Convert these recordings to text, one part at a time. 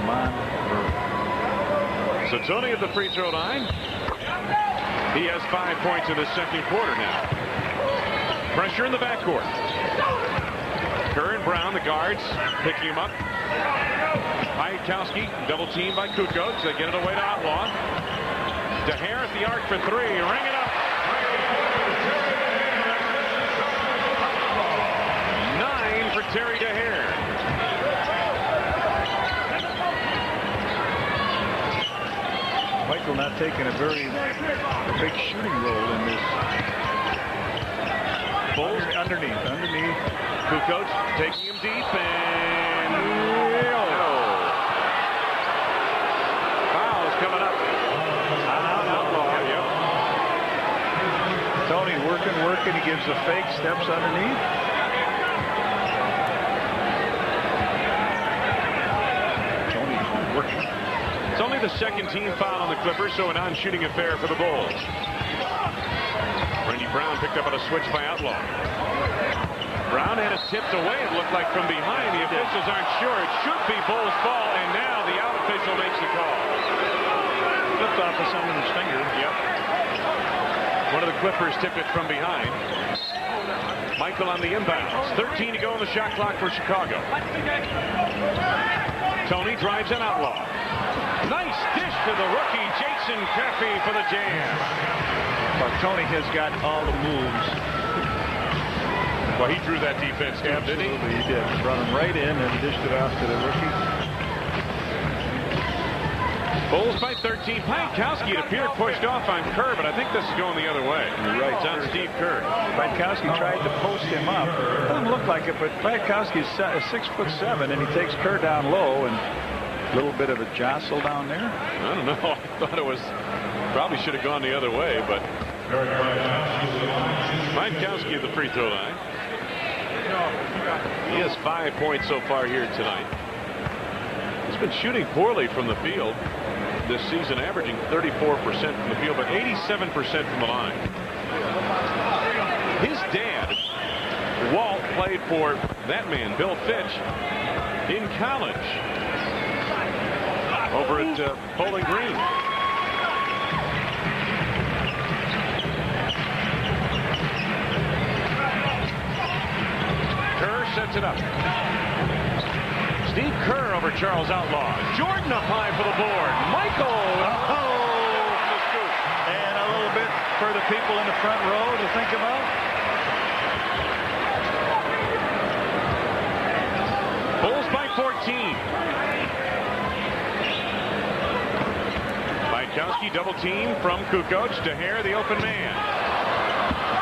Lamond. So Toni at the free throw line. He has 5 points in the second quarter now. Pressure in the backcourt. Kerr and Brown, the guards, picking him up. Piatkowski, double teamed by Kukoc. They get it away to Outlaw. Dehere at the arc for three. Ring it up. 9 for Terry Dehere. Michael not taking a very big shooting role in this. Bulls underneath. Kukoc taking him deep and fouls coming up. Outlaw. Yep. Toni working. He gives a fake, steps underneath. Toni working. It's only the second team foul on the Clippers, so a non-shooting affair for the Bulls. Randy Brown picked up on a switch by Outlaw. Brown had it tipped away. It looked like from behind. The officials aren't sure. It should be Bulls' ball, and now the out official makes the call. Flipped off of someone's finger. Yep. One of the Clippers tipped it from behind. Michael on the inbounds. 13 to go on the shot clock for Chicago. Toni drives an Outlaw. Nice dish to the rookie, Jason Caffey, for the jam. But Toni has got all the moves. Well, he drew that defense too, didn't he? Absolutely, he did. Brought him right in and dished it off to the rookie. Bulls by 13. Piatkowski, it appeared, pushed off on Kerr, but I think this is going the other way. You're right. It's on Steve Kerr. Piatkowski tried to post him up. Doesn't look like it, but Piatkowski's 6'7", and he takes Kerr down low, and a little bit of a jostle down there. I don't know. I thought it was probably should have gone the other way, but Piatkowski at the free throw line. He has 5 points so far here tonight. He's been shooting poorly from the field this season, averaging 34% from the field, but 87% from the line. His dad, Walt, played for that man, Bill Fitch, in college over at Bowling Green. Kerr sets it up. Steve Kerr over Charles Outlaw. Jordan up high for the board. Michael. And a little bit for the people in the front row to think about. Bulls by 14. Piatkowski double team from Kukoc. Dehere the open man.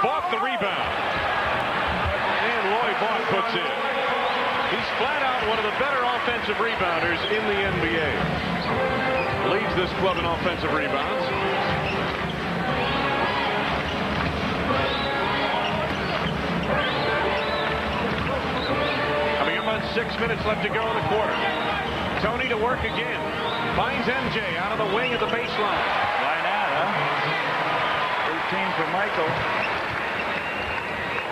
Vaught the rebound. And Vaught puts in. He's flat out one of the better offensive rebounders in the NBA. Leads this club in offensive rebounds. Coming up on 6 minutes left to go in the quarter. Toni to work again. Finds MJ out of the wing at the baseline. Why not, huh? 13 for Michael.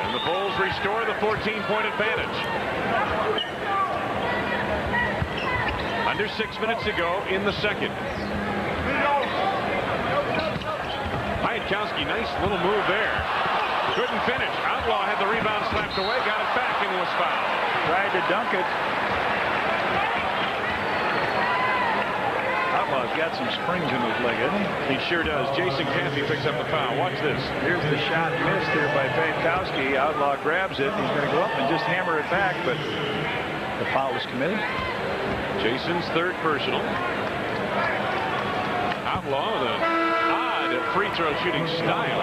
And the Bulls restore the 14-point advantage. Under 6 minutes to go in the second. Piatkowski, nice little move there. Couldn't finish. Outlaw had the rebound slapped away, got it back, and was fouled. Tried to dunk it. Outlaw's got some springs in his leg, hasn't he? He sure does. Jason Caffey picks up the foul. Watch this. Here's the shot missed here by Piatkowski. Outlaw grabs it. He's going to go up and just hammer it back, but the foul was committed. Jason's third personal. Outlaw with an odd free throw shooting style.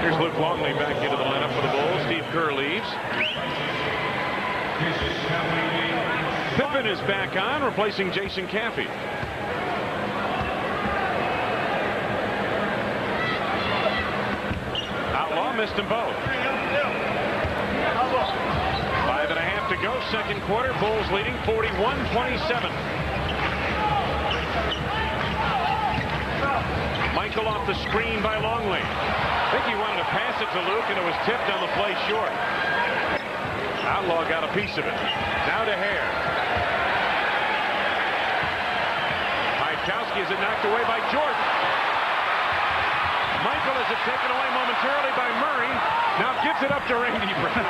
Here's Luke Longley back into the lineup for the Bulls. Steve Kerr leaves. Pippen is back on, replacing Jason Caffey. Outlaw missed them both. 5.5 to go, second quarter. Bulls leading 41-27. Michael off the screen by Longley. I think he wanted to pass it to Luke, and it was tipped on the play short. Outlaw got a piece of it. Now Dehere. has it knocked away by Jordan. Michael has it taken away momentarily by Murray. Now gives it up to Randy Brown.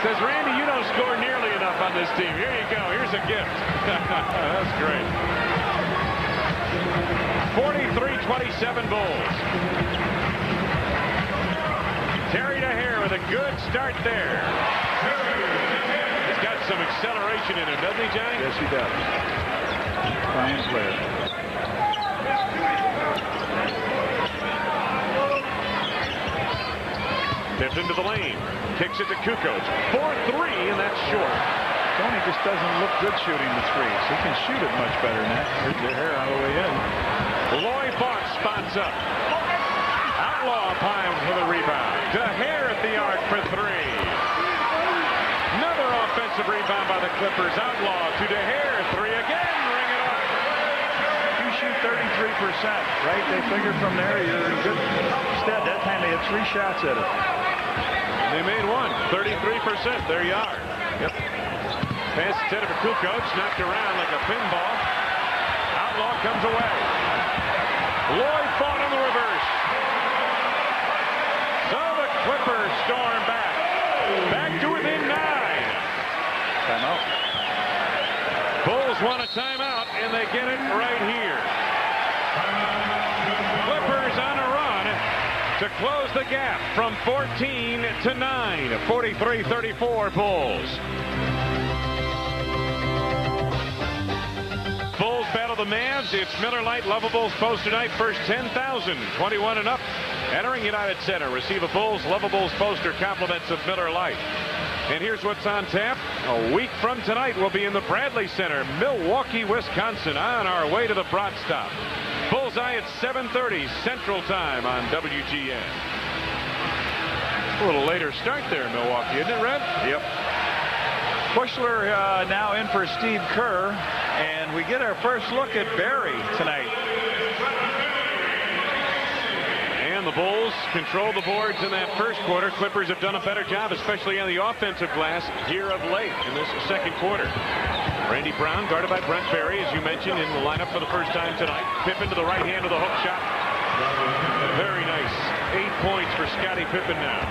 Says, Randy, you don't score nearly enough on this team. Here you go. Here's a gift. That's great. 43-27 Bulls. Terry Dehere with a good start there. He's got some acceleration in him, doesn't he, Johnny? Yes, he does. Fine player. Tipped into the lane. Kicks it to Kukoc. 4-3, and that's short. Toni just doesn't look good shooting the threes. He can shoot it much better than that. Here's Dehere all the way in. Vaught spots up. Outlaw upon for the rebound. Dehere at the arc for three. Another offensive rebound by the Clippers. Outlaw to Dehere. Three again. Ring it up. You shoot 33%, right? They figure from there you're in good stead. That time they had 3 shots at it. They made one. 33%. There you are. Yep. Pass intended for Kukoc. Snapped around like a pinball. Outlaw comes away. Vaught on the reverse. So the Clippers storm back. Back to within 9. Timeout. Bulls want a timeout, and they get it right here. Clippers on a run to close the gap from 14 to 9. 43-34 Bulls. Bulls battle the Mavs. It's Miller Lite Lovables poster night. First 10,000, 21 and up, entering United Center. Receive a Bulls Lovables poster, compliments of Miller Lite. And here's what's on tap. A week from tonight, we'll be in the Bradley Center, Milwaukee, Wisconsin, on our way to the Brat Stop. Bullseye at 7:30 Central Time on WGN. A little later start there, Milwaukee, isn't it, Red? Yep. Buechler now in for Steve Kerr, and we get our first look at Barry tonight. And the Bulls control the boards in that first quarter. Clippers have done a better job, especially on the offensive glass here of late in this second quarter. Randy Brown guarded by Brent Barry, as you mentioned, in the lineup for the first time tonight. Pippen to the right hand of the hook shot. Very nice. 8 points for Scottie Pippen now.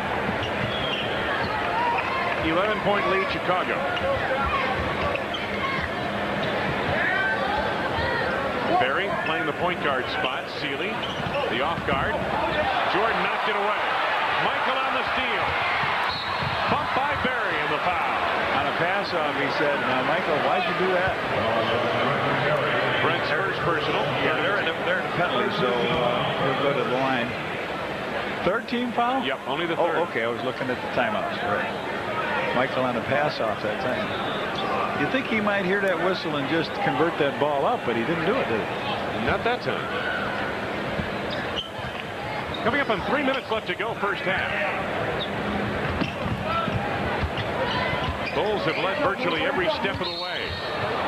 11-point lead, Chicago. Barry playing the point guard spot. Sealy, the off guard. Jordan knocked it away. Michael on the steal. Bumped by Barry in the foul. On a pass off, he said, "Now, Michael, why'd you do that?" Brent's first personal. Yeah, they're in the penalty, so he'll go to the line. Third team foul? Yep, only the third. Oh, okay, I was looking at the timeouts. Right. Michael on the pass off that time. You think he might hear that whistle and just convert that ball up, but he didn't do it, did he? Not that time. Coming up on 3 minutes left to go, first half. Bulls have led virtually every step of the way.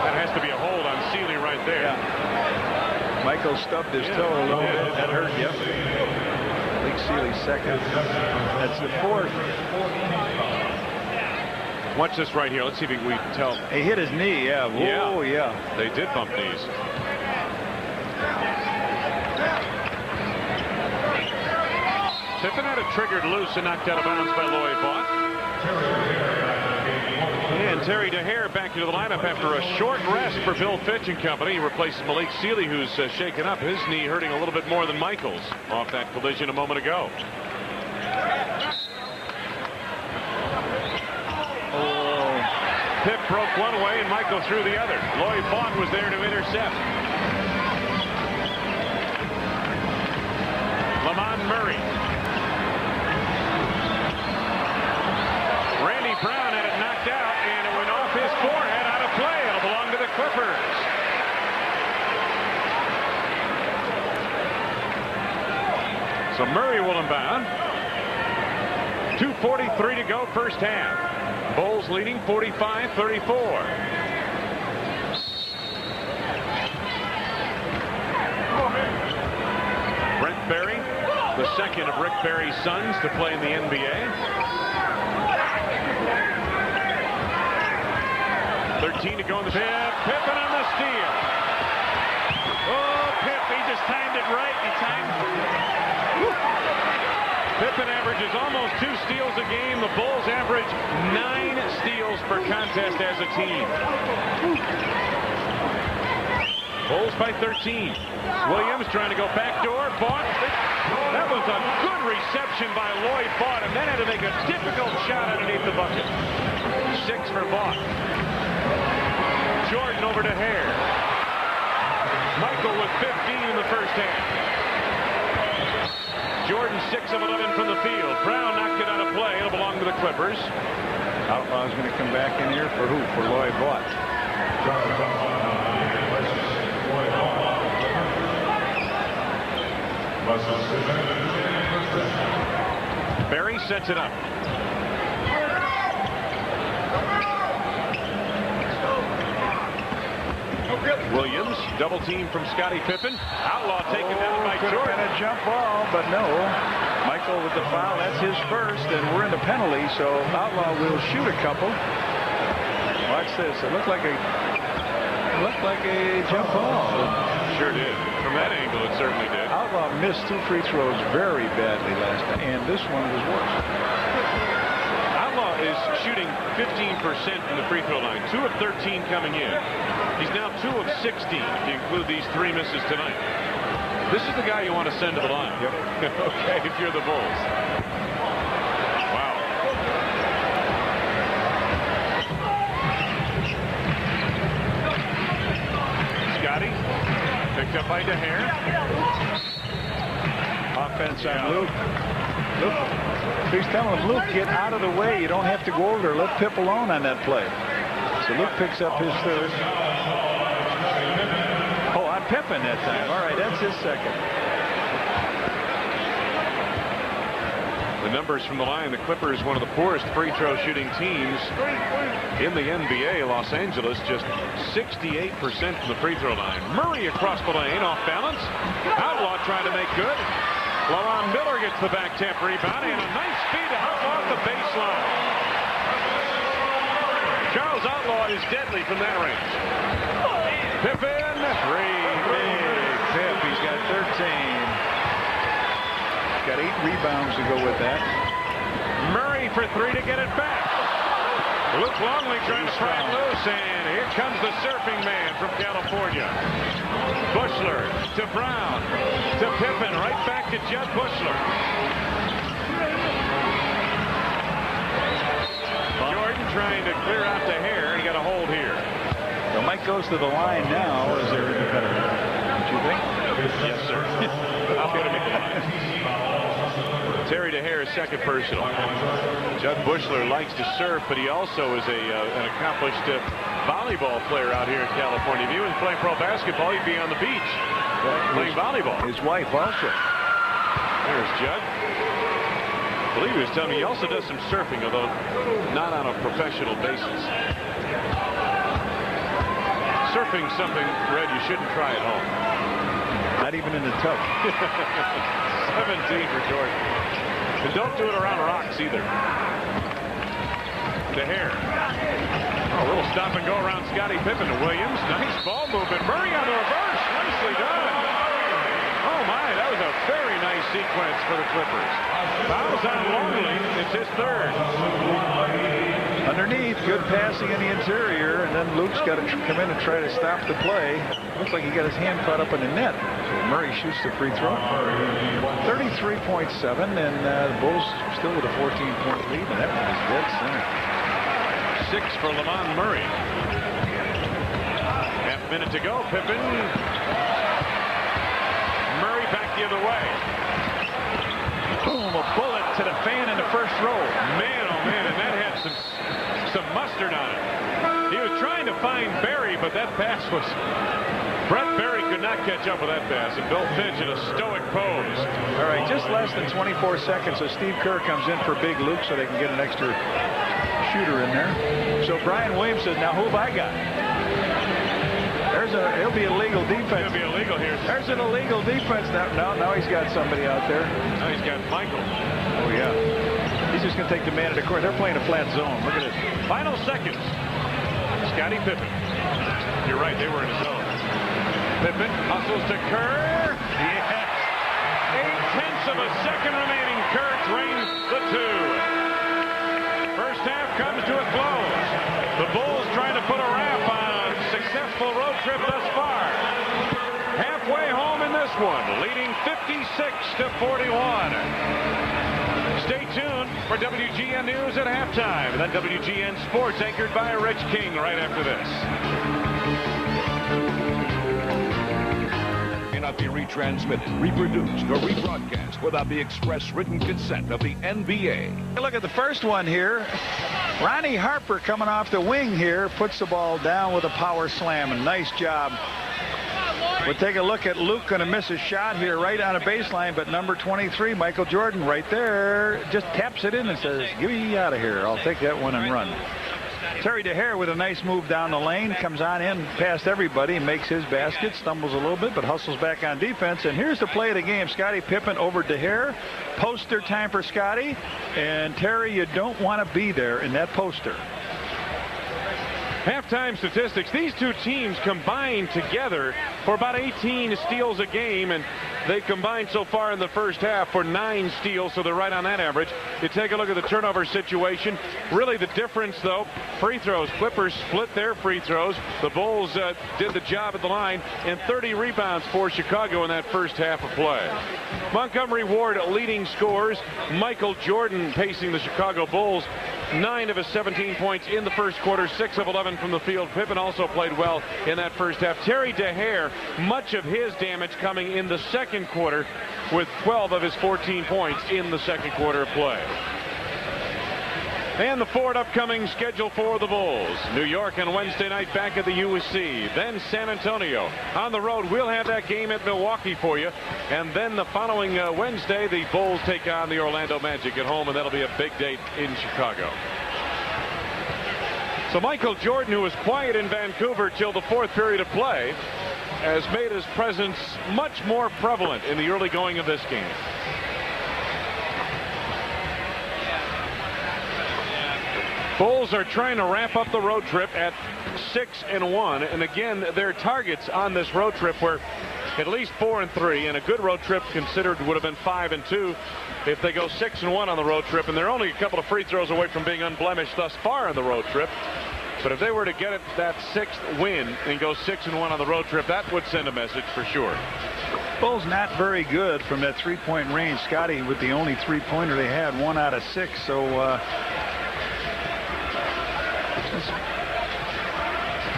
That has to be a hold on Sealy right there. Yeah. Michael stubbed his toe a little bit. That hurt, yep. Malik Sealy's second. That's the fourth. Watch this right here. Let's see if we can tell. He hit his knee, yeah. Whoa, yeah. They did bump knees. Pippen had it triggered loose and knocked out of bounds by Vaught. And Terry Dehere back into the lineup after a short rest for Bill Fitch and company. He replaces Malik Sealy, who's shaken up. His knee hurting a little bit more than Michael's off that collision a moment ago. Pip broke one way and Michael threw the other. Vaught was there to intercept. Lamond Murray. Randy Brown had it knocked out and it went off his forehead out of play. It'll belong to the Clippers. So Murray will inbound. 2:43 to go, first half. Bulls leading 45-34. Brent Barry, the second of Rick Barry's sons to play in the NBA. 13 to go in the fifth. Pippen on the steal. Oh, Pip, he just timed it right. He timed it. Pippen averages almost 2 steals a game. The Bulls average 9 steals per contest as a team. Bulls by 13. Williams trying to go backdoor. Vaught. That was a good reception by Lloyd Vaught, and then had to make a difficult shot underneath the bucket. 6 for Vaught. Jordan over to Dehere. Michael with 15 in the first half. Jordan 6 of 11 from the field. Brown knocked it out of play. It'll belong to the Clippers. Outlaw's going to come back in here for who? For Lloyd Vaught. Barry sets it up. Williams, double team from Scottie Pippen. Outlaw taken down by Jordan. Jordan. A jump ball, but no. Michael with the foul. That's his first, and we're in the penalty, so Outlaw will shoot a couple. Watch this. It looked like a jump ball. Sure did. From that angle, it certainly did. Outlaw missed 2 free throws very badly last night, and this one was worse. Outlaw is shooting 15% from the free throw line. 2 of 13 coming in. He's now 2 of 16 if you include these 3 misses tonight. This is the guy you want to send to the line. Yep. Okay, if you're the Bulls. Wow. Scottie picked up by Dehere. Offense on Luke. He's telling him, Luke, get out of the way. You don't have to go over there. Let Pip alone on that play. So Luke picks up his third. Oh, on Pippen that time. All right, that's his second. The numbers from the line, the Clippers, one of the poorest free throw shooting teams in the NBA. Los Angeles just 68% from the free throw line. Murray across the lane, off balance. Outlaw trying to make good. Lamond Miller gets the back tap rebound, and a nice feed to Outlaw at the baseline. Charles Outlaw is deadly from that range. Pippen, 3. Big Pip. He's got 13. Got 8 rebounds to go with that. Murray for 3 to get it back. Luke Longley trying to pry it loose, and here comes the surfing man from California. Buechler to Brown to Pippen, right back to Jud Buechler. Jordan trying to clear out Dehere. He got a hold here. So Mike goes to the line now as they're independent. Don't you think? Yes, sir. I'll get him in the line. Terry Dehere, second personal. Jud Buechler likes to surf, but he also is an accomplished volleyball player out here in California. If he was playing pro basketball, he'd be on the beach playing volleyball. His wife also. There's Jud. I believe he was telling me he also does some surfing, although not on a professional basis. Surfing's something, Red, you shouldn't try at home. Not even in the tub. 17 for Jordan. And don't do it around rocks either. Dehere. Oh, a little stop and go around Scottie Pippen to Williams. Nice ball movement. Murray on the reverse. Nicely done. Oh my, that was a very nice sequence for the Clippers. Fouls on Longley. It's his third. Underneath, good passing in the interior, and then Luke's got to come in and try to stop the play. Looks like he got his hand caught up in the net. Murray shoots the free throw. 33.7, and the Bulls still with a 14-point lead, and that one is dead center. 6 for Lamond Murray. Half minute to go. Pippen. Murray back the other way. Boom, a bullet to the fan in the first row. Man, oh man, and that had some mustard on it. He was trying to find Barry, but that pass was... Brent Barry could not catch up with that pass, and Bill Fitch in a stoic pose. All right, just less than 24 seconds, so Steve Kerr comes in for Big Luke so they can get an extra shooter in there. So Brian Williams says, now who have I got? It'll be a legal defense. It'll be illegal here. There's an illegal defense. Now he's got somebody out there. Now he's got Michael. Oh, yeah. He's just going to take the man to the court. They're playing a flat zone. Look at this. Final seconds. Scottie Pippen. You're right, they were in his zone. Pippen hustles to Kerr. Yes. 0.8 of a second remaining. Kerr drains the 2. First half comes to a close. The Bulls trying to put a wrap on a successful road trip thus far. Halfway home in this one, leading 56-41. Stay tuned for WGN News at halftime. And then WGN Sports anchored by Rich King right after this. Cannot be retransmitted, reproduced, or rebroadcast without the express written consent of the NBA. Look at the first one here. Ronnie Harper coming off the wing here puts the ball down with a power slam. And nice job. We'll take a look at Luke, going to miss a shot here right on a baseline, but number 23, Michael Jordan, right there, just taps it in and says, "Get me out of here. I'll take that one and run." Terry Dehere with a nice move down the lane, comes on in past everybody, makes his basket, stumbles a little bit, but hustles back on defense. And here's the play of the game. Scottie Pippen over Dehere. Poster time for Scottie. And Terry, you don't want to be there in that poster. Halftime statistics. These two teams combined together for about 18 steals a game, and they combined so far in the first half for 9 steals, so they're right on that average. You take a look at the turnover situation. Really the difference, though, free throws. Clippers split their free throws. The Bulls did the job at the line, and 30 rebounds for Chicago in that first half of play. Montgomery Ward leading scorers. Michael Jordan pacing the Chicago Bulls. 9 of his 17 points in the first quarter, 6 of 11 from the field. Pippen also played well in that first half. Terry Dehere, much of his damage coming in the second quarter with 12 of his 14 points in the second quarter of play. And the forward upcoming schedule for the Bulls. New York on Wednesday night back at the USC. Then San Antonio. On the road, we'll have that game at Milwaukee for you. And then the following Wednesday, the Bulls take on the Orlando Magic at home, and that'll be a big date in Chicago. So Michael Jordan, who was quiet in Vancouver till the fourth period of play, has made his presence much more prevalent in the early going of this game. Bulls are trying to wrap up the road trip at 6-1, and again, their targets on this road trip were at least 4-3, and a good road trip considered would have been 5-2 if they go 6-1 on the road trip, and they're only a couple of free throws away from being unblemished thus far on the road trip. But if they were to get it that 6th win and go 6-1 on the road trip, that would send a message for sure. Bulls not very good from that three-point range. Scottie with the only three-pointer they had, 1 out of 6, so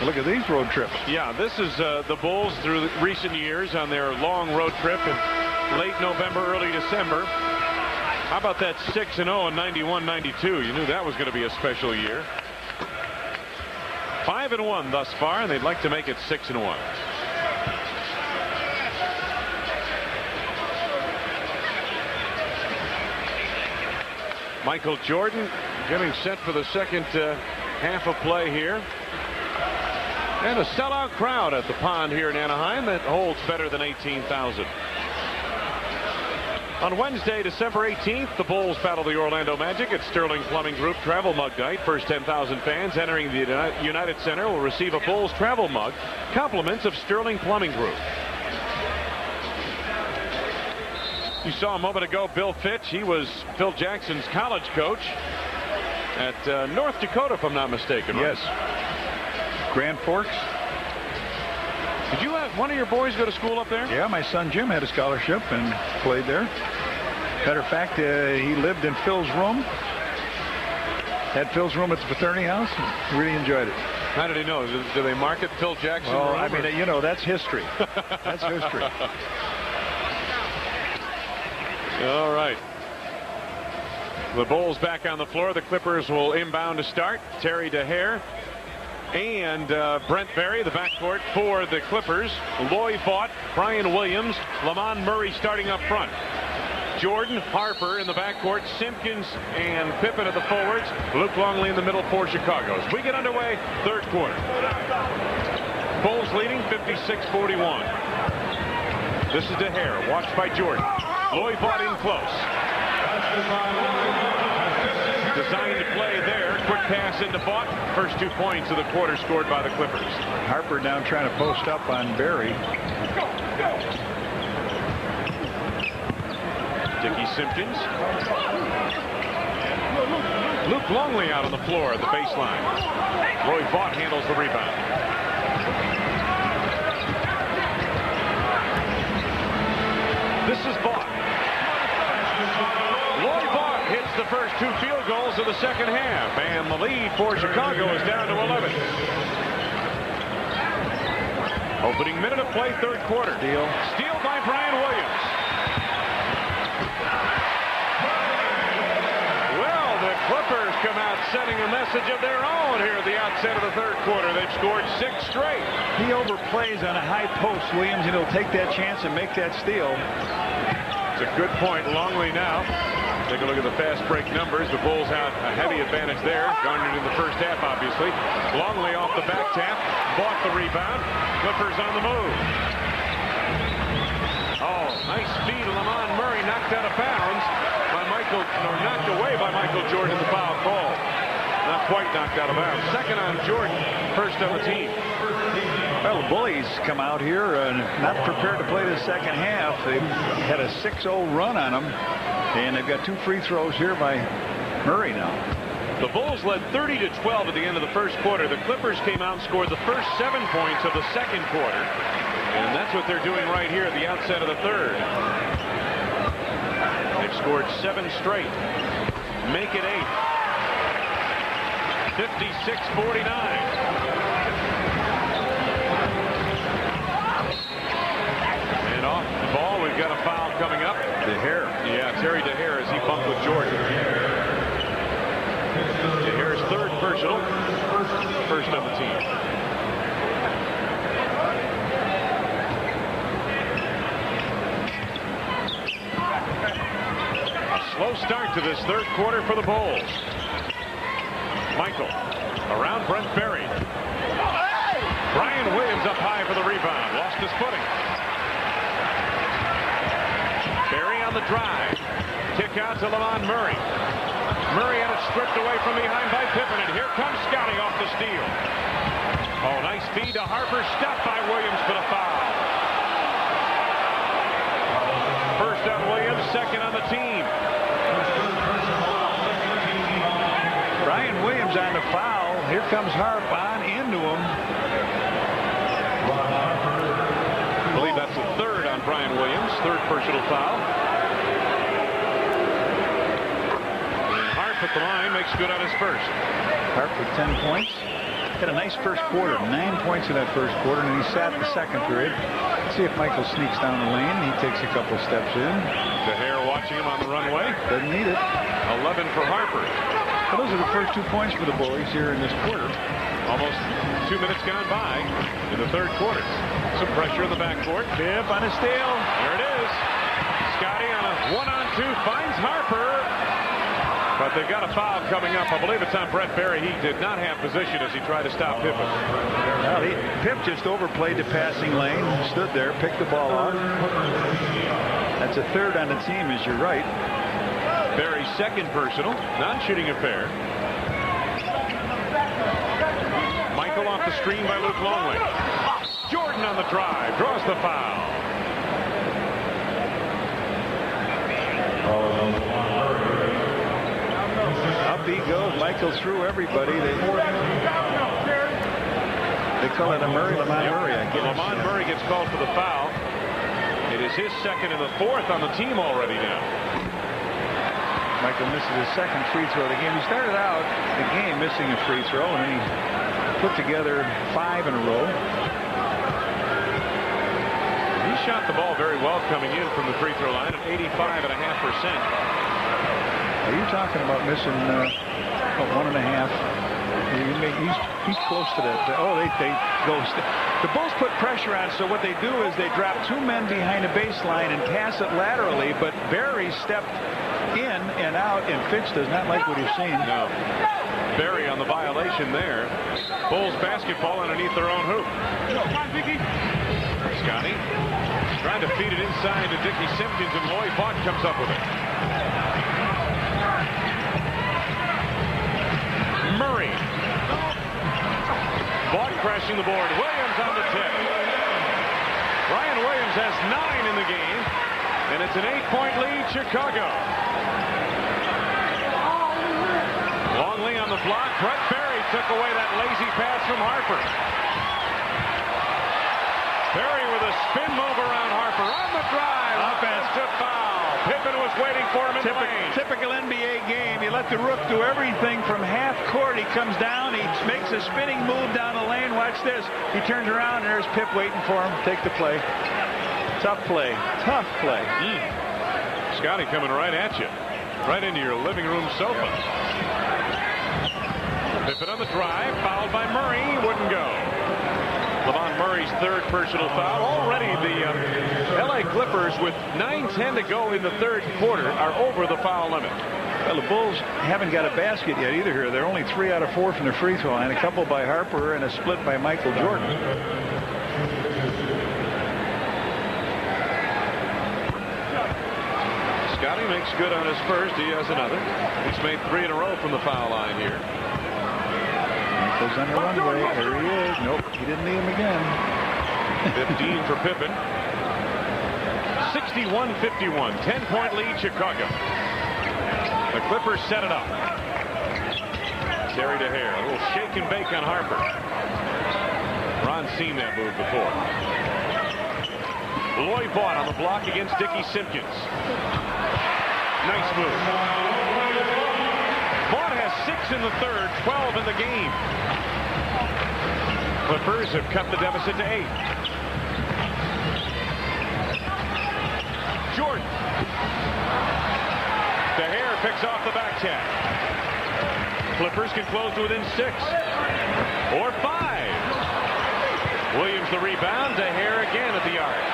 look at these road trips. Yeah, this is the Bulls through recent years on their long road trip in late November, early December. How about that 6-0 in 91-92? You knew that was going to be a special year. 5-1 thus far, and they'd like to make it 6-1. Michael Jordan getting set for the second half of play here. And a sellout crowd at the Pond here in Anaheim that holds better than 18,000. On Wednesday, December 18th, the Bulls battle the Orlando Magic at Sterling Plumbing Group Travel Mug Night. First 10,000 fans entering the United Center will receive a Bulls travel mug, compliments of Sterling Plumbing Group. You saw a moment ago Bill Fitch. He was Phil Jackson's college coach at North Dakota, if I'm not mistaken. Right? Yes. Grand Forks. Did you have one of your boys go to school up there? Yeah, my son Jim had a scholarship and played there. Matter of fact, he lived in Phil's room. Had Phil's room at the fraternity house. Really enjoyed it. How did he know? Do they market Phil Jackson? Well, I mean, you know, that's history. That's history. All right. The Bulls back on the floor. The Clippers will inbound to start. Terry Dehere and Brent Berry, the backcourt for the Clippers. Vaught, Brian Williams, Lamond Murray starting up front. Jordan, Harper in the backcourt, Simpkins and Pippen at the forwards. Luke Longley in the middle for Chicago. As we get underway, third quarter. Bulls leading 56-41. This is Dehere, watched by Jordan. Vaught in close. designed to play there. Quick pass into Vaught. First 2 points of the quarter scored by the Clippers. Harper down trying to post up on Barry. Dickey, Simpkins. Luke Longley out on the floor at the baseline. Vaught handles the rebound. This is Vaught. Vaught hits the first 2 field goals of the second half, and the lead for Chicago is down to 11. Opening minute of play, third quarter. Steal by Brian Williams. Well, the Clippers come out sending a message of their own here at the outset of the third quarter. They've scored 6 straight. He overplays on a high post, Williams, and he'll take that chance and make that steal. It's a good point. Longley now. Take a look at the fast break numbers. The Bulls have a heavy advantage there, garnered in the first half, obviously. Longley off the back tap, Vaught the rebound. Clippers on the move. Oh, nice feed. Lamond Murray knocked out of bounds by knocked away by Michael Jordan. The foul call. Not quite knocked out of bounds. Second on Jordan, first on the team. Well, the Bullies come out here not prepared to play the second half. They've had a 6-0 run on them, and they've got 2 free throws here by Murray now. The Bulls led 30-12 at the end of the first quarter. The Clippers came out and scored the first 7 points of the second quarter, and that's what they're doing right here at the outset of the third. They've scored 7 straight. Make it 8. 56-49. And off the ball, we've got a foul coming up. Dehere. Yeah, Terry Dehere as he bumped with Jordan. Dehere's third personal, first on the team. A slow start to this third quarter for the Bulls. Michael around Brent Berry. Brian Williams up high for the rebound. Lost his footing. Berry on the drive. Kick out to Lamond Murray. Murray had it stripped away from behind by Pippen, and here comes Scottie off the steal. Oh, nice feed to Harper. Stopped by Williams, but a foul. First on Williams, second on the team. Brian Williams on the foul. Here comes Harp on into him. I believe that's the third on Brian Williams. Third personal foul. And Harp at the line makes good on his first. Harp with 10 points. Had a nice first quarter. 9 points in that first quarter, and he sat in the second period. Let's see if Michael sneaks down the lane. He takes a couple steps in. Dehere watching him on the runway. Doesn't need it. 11 for Harper. Well, those are the first 2 points for the Bullies here in this quarter. Almost 2 minutes gone by in the third quarter. Some pressure in the backcourt. Bibb on a steal. There it is. Scottie on a 1-on-2 finds Harper. But they've got a foul coming up. I believe it's on Brent Berry. He did not have position as he tried to stop Pippen. Well, Pip just overplayed the passing lane, stood there, picked the ball out. That's a third on the team, as you're right. Berry's second personal, non-shooting affair. Michael off the screen by Luke Longley. Jordan on the drive, draws the foul. Up he goes. Michael threw everybody. They call it a Lamond Murray. Lamond Murray gets called for the foul. It is his second and the fourth on the team already now. Michael misses his second free throw of the game. He started out the game missing a free throw, and then he put together 5 in a row. He shot the ball very well coming in from the free throw line at 85.5%. Are you talking about missing 1.5? He's close to that. Oh, they go. The Bulls put pressure on, so what they do is they drop 2 men behind the baseline and pass it laterally, but Barry stepped in and out, and Fitch does not like what he's seeing. No. Barry on the violation there. Bulls basketball underneath their own hoop. Scottie trying to feed it inside to Dickey, Simpkins, and Vaught comes up with it. Vaught crashing the board. Williams on the tip. Ryan Williams has 9 in the game, and it's an 8-point lead, Chicago. Longley on the block. Brent took away that lazy pass from Harper. Perry with a spin move around Harper on the drive. Offensive foul. Pippen was waiting for him in the lane. Typical NBA game. You let the rook do everything from half court. He comes down. He makes a spinning move down the lane. Watch this. He turns around. There's Pip waiting for him. Take the play. Tough play. Tough play. Scottie coming right at you. Right into your living room sofa. Pippen on the drive. Fouled by Murray. Wouldn't go. Lamond Murray's 3rd personal foul. Already the L.A. Clippers, with 9:10 to go in the 3rd quarter, are over the foul limit. Well, the Bulls haven't got a basket yet either here. They're only 3 out of 4 from the free throw line. A couple by Harper and a split by Michael Jordan. Scottie makes good on his first. He has another. He's made 3 in a row from the foul line here. Goes on the runway. There he is. Nope, he didn't need him again. 15 for Pippen. 61-51. 10-point lead, Chicago. The Clippers set it up. Terry Dehere. A little shake and bake on Harper. Ron's seen that move before. Vaught on the block against Dickey Simpkins. Nice move. Vaught has 6 in the 3rd, 12 in the game. Clippers have cut the deficit to 8. Jordan. Dehere picks off the back tap. Clippers can close to within 6 or 5. Williams the rebound. Dehere again at the arc.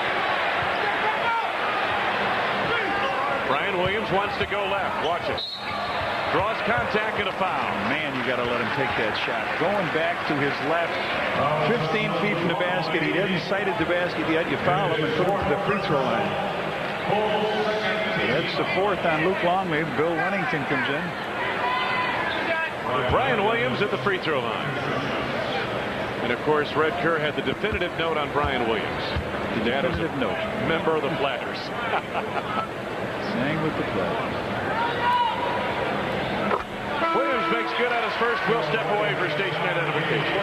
Brian Williams wants to go left. Watch it. Draws contact and a foul. Man, you got to let him take that shot. Going back to his left, 15 feet from the basket. He hasn't sighted the basket yet. You foul him and put him to the free throw line. So that's the 4th on Luke Longley. Bill Wennington comes in. Brian Williams at the free throw line. And of course, Red Kerr had the definitive note on Brian Williams. The definitive note. Member of the Flatters. Sang with the play. Williams makes good on his first. We'll step away for station identification.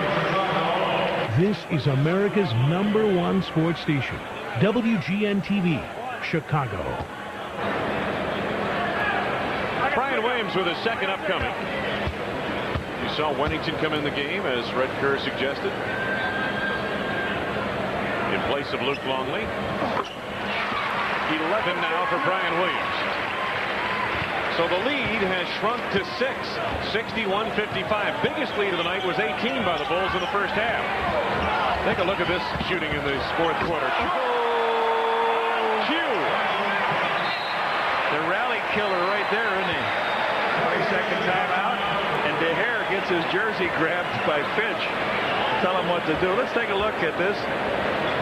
This is America's #1 sports station, WGN-TV, Chicago. Brian Williams with his 2nd upcoming. You saw Wennington come in the game, as Red Kerr suggested, in place of Luke Longley. 11 now for Brian Williams. So the lead has shrunk to 6, 61-55. Biggest lead of the night was 18 by the Bulls in the first half. Take a look at this shooting in the 4th quarter. The rally killer right there, isn't he? 22nd timeout, and Dehere gets his jersey grabbed by Fitch. Tell him what to do. Let's take a look at this.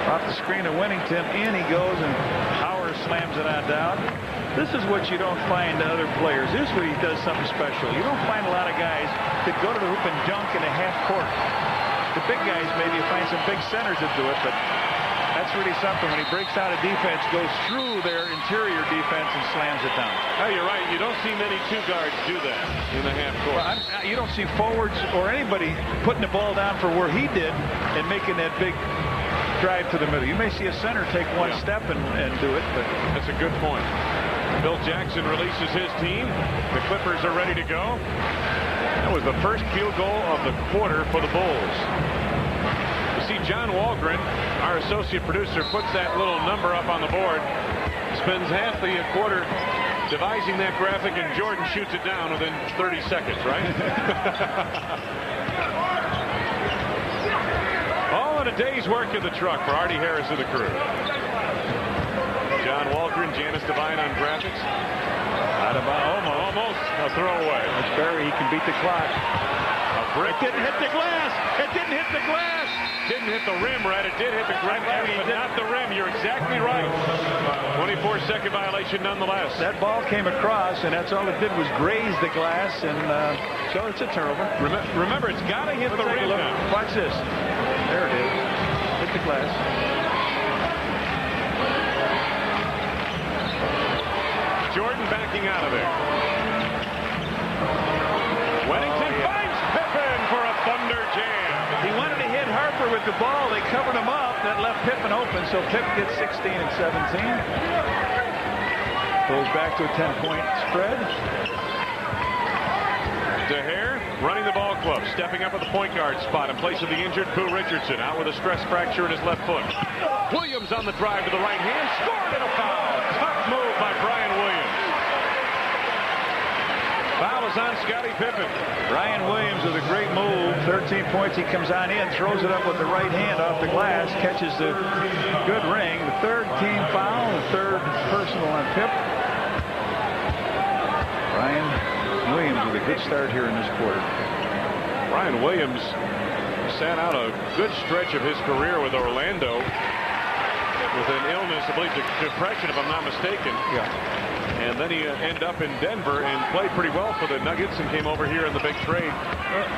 Off the screen of Wennington, in he goes, and Power slams it on down. This is what you don't find in other players. This is where he does something special. You don't find a lot of guys that go to the hoop and dunk in a half court. The big guys, maybe you find some big centers that do it, but that's really something. When he breaks out of defense, goes through their interior defense and slams it down. Oh, you're right. You don't see many 2 guards do that in the half court. Well, you don't see forwards or anybody putting the ball down for where he did and making that big drive to the middle. You may see a center take 1 step and do it, but that's a good point. Bill Jackson releases his team. The Clippers are ready to go. That was the first field goal of the quarter for the Bulls. You see John Walgren, our associate producer, puts that little number up on the board. Spends half the quarter devising that graphic, and Jordan shoots it down within 30 seconds, right? All in a day's work in the truck for Artie Harris and the crew. John Walgren, Janice Devine on graphics. Almost a throwaway. That's Barry. He can beat the clock. A brick. It didn't hit the glass. It didn't hit the glass. Didn't hit the rim, right? It did hit the glass, but not the rim. You're exactly right. 24-second violation nonetheless. That ball came across, and that's all it did was graze the glass, and So it's a turnover. Remember, it's got to hit the rim now. Watch this. There it is. Hit the glass. Jordan backing out of there. Wennington finds Pippen for a thunder jam. He wanted to hit Harper with the ball. They covered him up. That left Pippen open. So Pippen gets 16 and 17. Goes back to a 10-point spread. Dehere running the ball club, stepping up at the point guard spot in place of the injured Boo Richardson, out with a stress fracture in his left foot. Williams on the drive to the right hand, scored and a foul. Tough move by Brian Williams. Foul is on Scottie Pippen. Brian Williams with a great move. 13 points. He comes on in, throws it up with the right hand off the glass, catches the good ring. The third team foul, the third personal on Pip. Brian Williams with a good start here in this quarter. Brian Williams sat out a good stretch of his career with Orlando with an illness, I believe depression if I'm not mistaken. Yeah. And then he ended up in Denver and played pretty well for the Nuggets and came over here in the big trade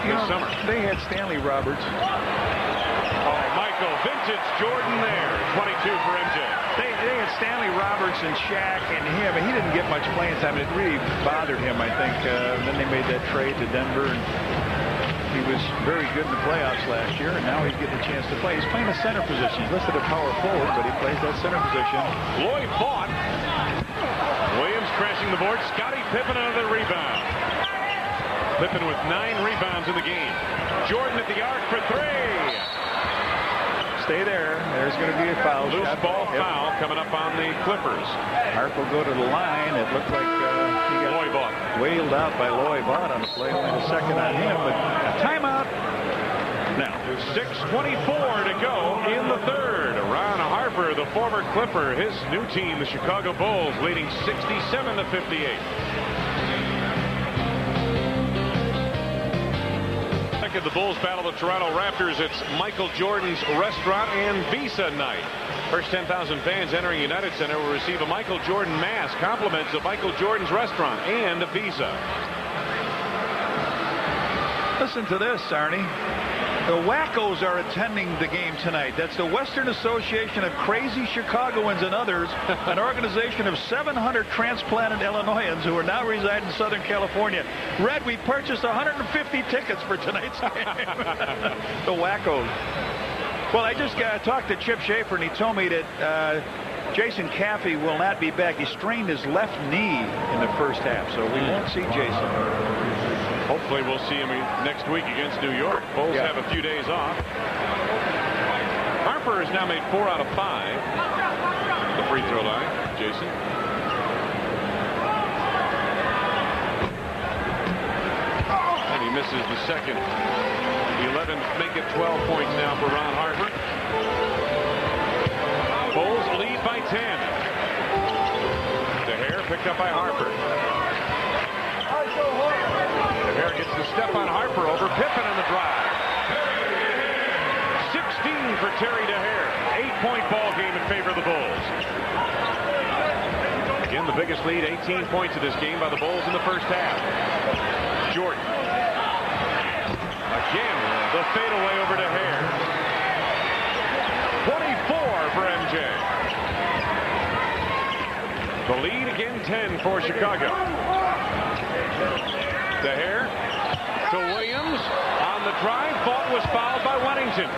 this summer. They had Stanley Roberts. Oh, Michael, vintage Jordan there. 22 for MJ. They had Stanley Roberts and Shaq and him, and he didn't get much playing time. It really bothered him, I think. Then they made that trade to Denver, and he was very good in the playoffs last year, and now he's getting a chance to play. He's playing a center position. He's listed a power forward, but he plays that center position. Lloyd Vaught. Williams crashing the board. Scottie Pippen another rebound. Pippen with 9 rebounds in the game. Jordan at the arc for 3. Stay there. There's going to be a foul. Loose ball foul coming up on the Clippers. Harper will go to the line. It looked like he got Lloyd Vaught wailed out by Lloyd Vaught on the play. Only the second on him, but a timeout. Now, 6:24 to go in the third. Ron Harper, the former Clipper, his new team, the Chicago Bulls, leading 67-58. The Bulls battle the Toronto Raptors. It's Michael Jordan's restaurant and Visa night. First 10,000 fans entering United Center will receive a Michael Jordan mask, compliments of Michael Jordan's restaurant and a Visa. Listen to this, Arnie. The Wackos are attending the game tonight. That's the Western Association of Crazy Chicagoans and Others, an organization of 700 transplanted Illinoisans who are now reside in Southern California. Red, we purchased 150 tickets for tonight's game. The Wackos. Well, I just talked to Chip Schaefer, and he told me that Jason Caffey will not be back. He strained his left knee in the first half, so we won't see Jason. Hopefully we'll see him next week against New York. Bulls have a few days off. Harper has now made 4 out of 5. The free throw line, Jason. And he misses the second. 11 make it 12 points now for Ron Harper. Bulls lead by 10. Dehere picked up by Harper. Dehere gets the step on Harper over Pippen on the drive. 16 for Terry Dehere. 8-point ball game in favor of the Bulls. Again, the biggest lead, 18 points of this game by the Bulls in the first half. Jordan. Again, the fadeaway over Dehere. 24 for MJ. The lead again 10 for Chicago. Dehere to Williams on the drive. Vaught was fouled by Wennington.